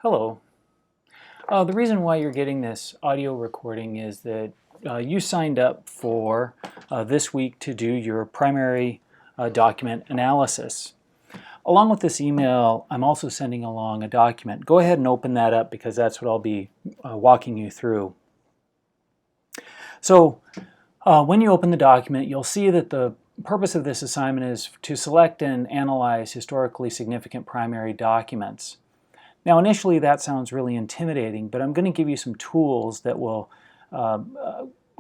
Hello. The reason why you're getting this audio recording is that you signed up for this week to do your primary document analysis. Along with this email, I'm also sending along a document. Go ahead and open that up because that's what I'll be walking you through. So when you open the document, you'll see that the purpose of this assignment is to select and analyze historically significant primary documents. Now initially that sounds really intimidating, but I'm going to give you some tools that will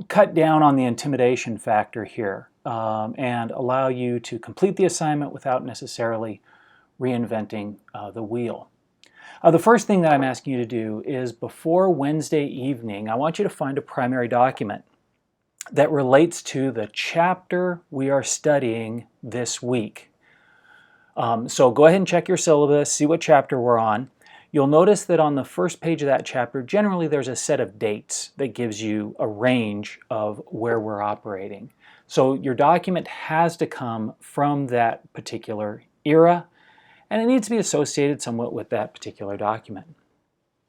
cut down on the intimidation factor here and allow you to complete the assignment without necessarily reinventing the wheel. The first thing that I'm asking you to do is before Wednesday evening, I want you to find a primary document that relates to the chapter we are studying this week. So go ahead and check your syllabus, see what chapter we're on. You'll notice that on the first page of that chapter, generally there's a set of dates that gives you a range of where we're operating. So your document has to come from that particular era, and it needs to be associated somewhat with that particular document.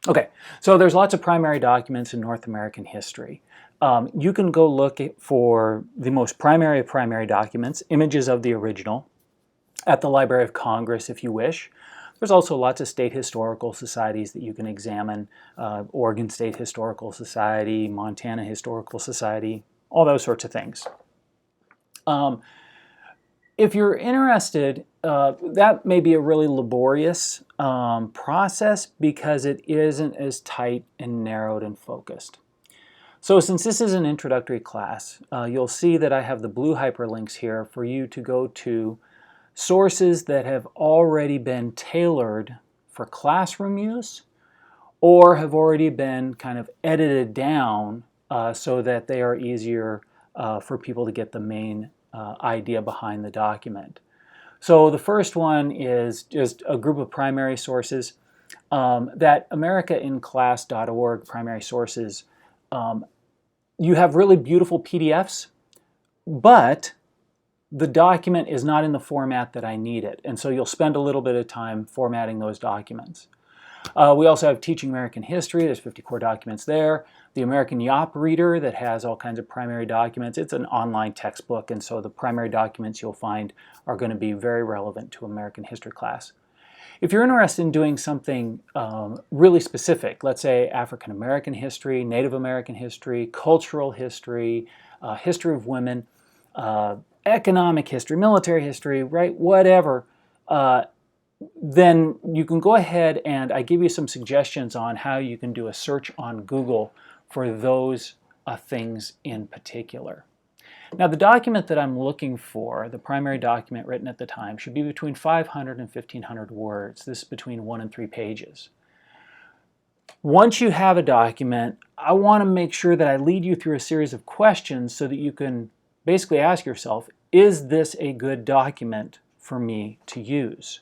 Okay, so there's lots of primary documents in North American history. You can go look for the most primary of primary documents, images of the original, at the Library of Congress if you wish. There's also lots of state historical societies that you can examine, Oregon State Historical Society, Montana Historical Society, all those sorts of things. If you're interested, that may be a really laborious process because it isn't as tight and narrowed and focused. So since this is an introductory class, you'll see that I have the blue hyperlinks here for you to go to sources that have already been tailored for classroom use or have already been kind of edited down so that they are easier for people to get the main idea behind the document. So the first one is just a group of primary sources. That americainclass.org primary sources, you have really beautiful PDFs, but the document is not in the format that I need it, and so you'll spend a little bit of time formatting those documents. We also have Teaching American History. There's 50 core documents there. The American Yop Reader that has all kinds of primary documents. It's an online textbook, and so the primary documents you'll find are going to be very relevant to American history class. If you're interested in doing something really specific, let's say African American history, Native American history, cultural history, history of women, economic history, military history, right, whatever, then you can go ahead and I give you some suggestions on how you can do a search on Google for those things in particular. Now the document that I'm looking for, the primary document written at the time, should be between 500 and 1,500 words. This is between 1 and 3 pages. Once you have a document, I want to make sure that I lead you through a series of questions so that you can basically ask yourself, is this a good document for me to use?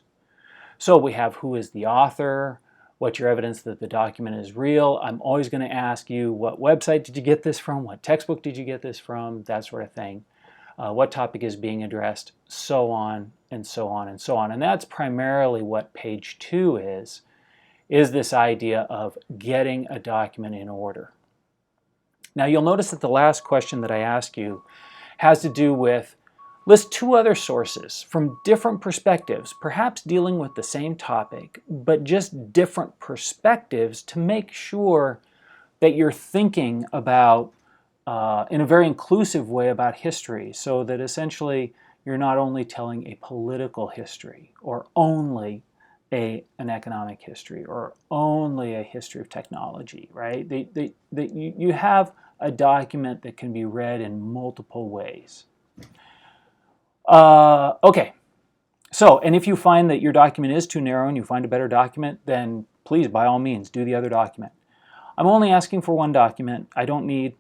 So we have who is the author, what's your evidence that the document is real. I'm always going to ask you, what website did you get this from? What textbook did you get this from? That sort of thing. What topic is being addressed? So on and so on and so on. And that's primarily what page 2 is this idea of getting a document in order. Now you'll notice that the last question that I ask you has to do with list 2 other sources from different perspectives, perhaps dealing with the same topic, but just different perspectives to make sure that you're thinking about, in a very inclusive way, about history, so that essentially you're not only telling a political history or only an economic history or only a history of technology, right? You have a document that can be read in multiple ways. Okay, so, and if you find that your document is too narrow and you find a better document, then please, by all means, do the other document. I'm only asking for 1 document. I don't need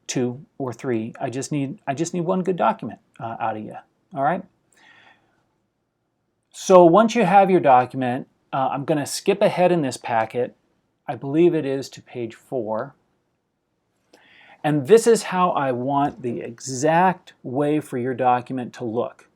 2 or 3. I just need 1 good document out of you, all right? So once you have your document, I'm going to skip ahead in this packet. I believe it is to page 4. And this is how I want the exact way for your document to look.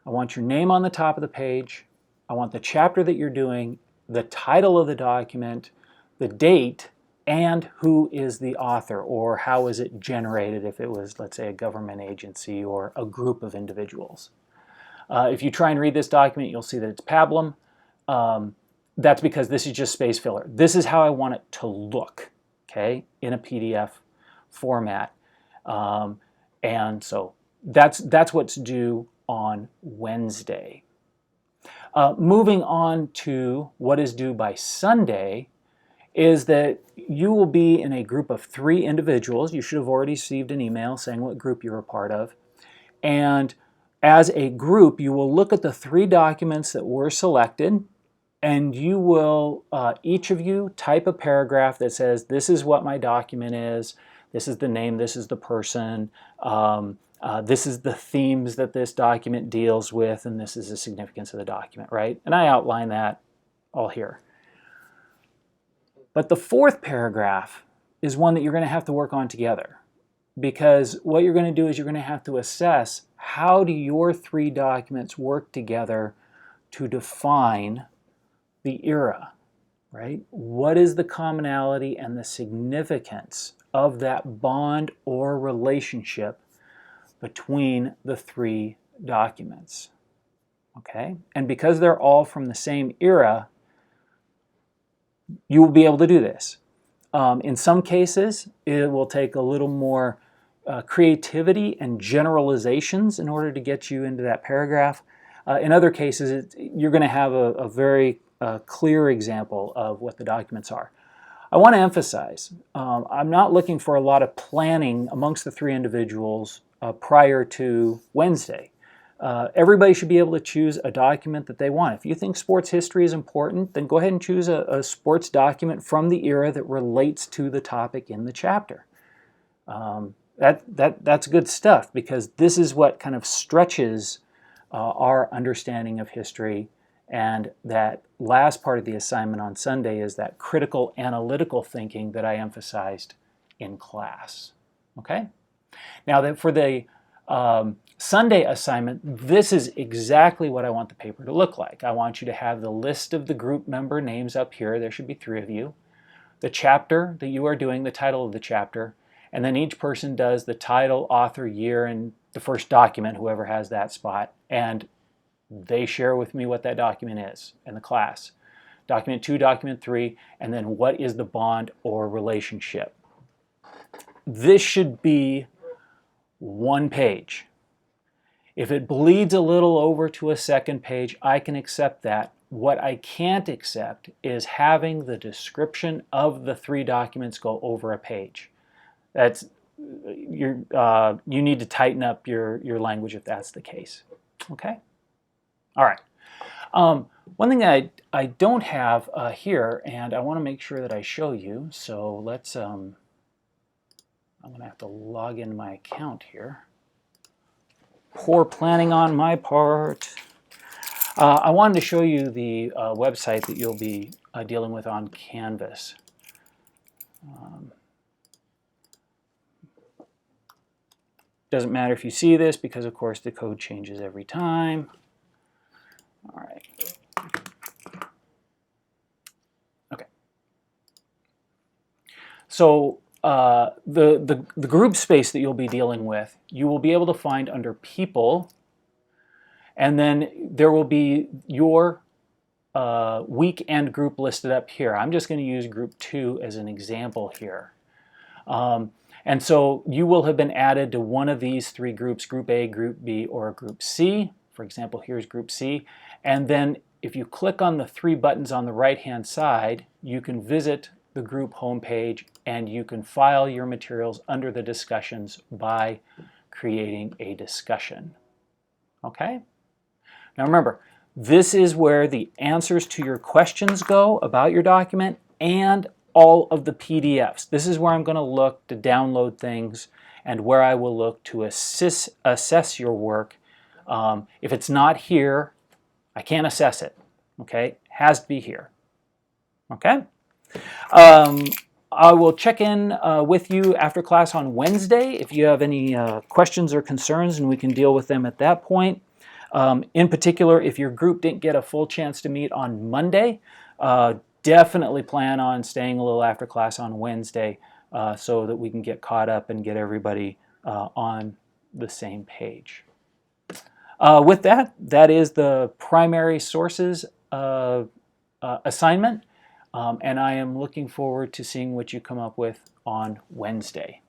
I want your name on the top of the page. I want the chapter that you're doing the title of the document, the date, and who is the author, or how is it generated if it was, let's say, a government agency or a group of individuals. If you try and read this document, you'll see that it's pablum. That's because this is just space filler. This is how I want it to look, okay, in a PDF format. And so that's what's due on Wednesday. Moving on to what is due by Sunday is that you will be in a group of 3 individuals. You should have already received an email saying what group you're a part of. And as a group, you will look at the 3 documents that were selected, and you will, each of you, type a paragraph that says, this is what my document is, this is the name, this is the person, this is the themes that this document deals with, and this is the significance of the document, right? And I outline that all here. But the 4th paragraph is one that you're going to have to work on together, because what you're going to do is you're going to have to assess how do your 3 documents work together to define the era, right? What is the commonality and the significance of that bond or relationship between the 3 documents, okay? And because they're all from the same era, you will be able to do this. In some cases, it will take a little more creativity and generalizations in order to get you into that paragraph. In other cases, you're going to have a very clear example of what the documents are. I want to emphasize, I'm not looking for a lot of planning amongst the 3 individuals prior to Wednesday. Everybody should be able to choose a document that they want. If you think sports history is important, then go ahead and choose a sports document from the era that relates to the topic in the chapter. That's good stuff, because this is what kind of stretches our understanding of history. And that last part of the assignment on Sunday is that critical analytical thinking that I emphasized in class. Okay? Now, for the Sunday assignment, this is exactly what I want the paper to look like. I want you to have the list of the group member names up here. There should be 3 of you. The chapter that you are doing, the title of the chapter, and then each person does the title, author, year, and the first document, whoever has that spot, and they share with me what that document is in the class. Document 2, document 3, and then what is the bond or relationship. This should be 1 page. If it bleeds a little over to a 2nd page, I can accept that. What I can't accept is having the description of the 3 documents go over a page. You need to tighten up your language if that's the case. Okay? All right. One thing I don't have here, and I want to make sure that I show you, so let's, I'm going to have to log in my account here. Poor planning on my part. I wanted to show you the website that you'll be dealing with on Canvas. Doesn't matter if you see this, because of course the code changes every time. All right. Okay. So the group space that you'll be dealing with, you will be able to find under People, and then there will be your week and group listed up here. I'm just going to use Group 2 as an example here. And so you will have been added to one of these 3 groups, Group A, Group B, or Group C. For example, here's Group C. And then if you click on the 3 buttons on the right-hand side, you can visit the group homepage, and you can file your materials under the discussions by creating a discussion. Okay? Now remember, this is where the answers to your questions go about your document and all of the PDFs. This is where I'm going to look to download things and where I will look to assess your work. If it's not here, I can't assess it. Okay? It has to be here. Okay? I will check in with you after class on Wednesday if you have any questions or concerns, and we can deal with them at that point. In particular, if your group didn't get a full chance to meet on Monday, Definitely plan on staying a little after class on Wednesday so that we can get caught up and get everybody on the same page. With that, that is the primary sources assignment, and I am looking forward to seeing what you come up with on Wednesday.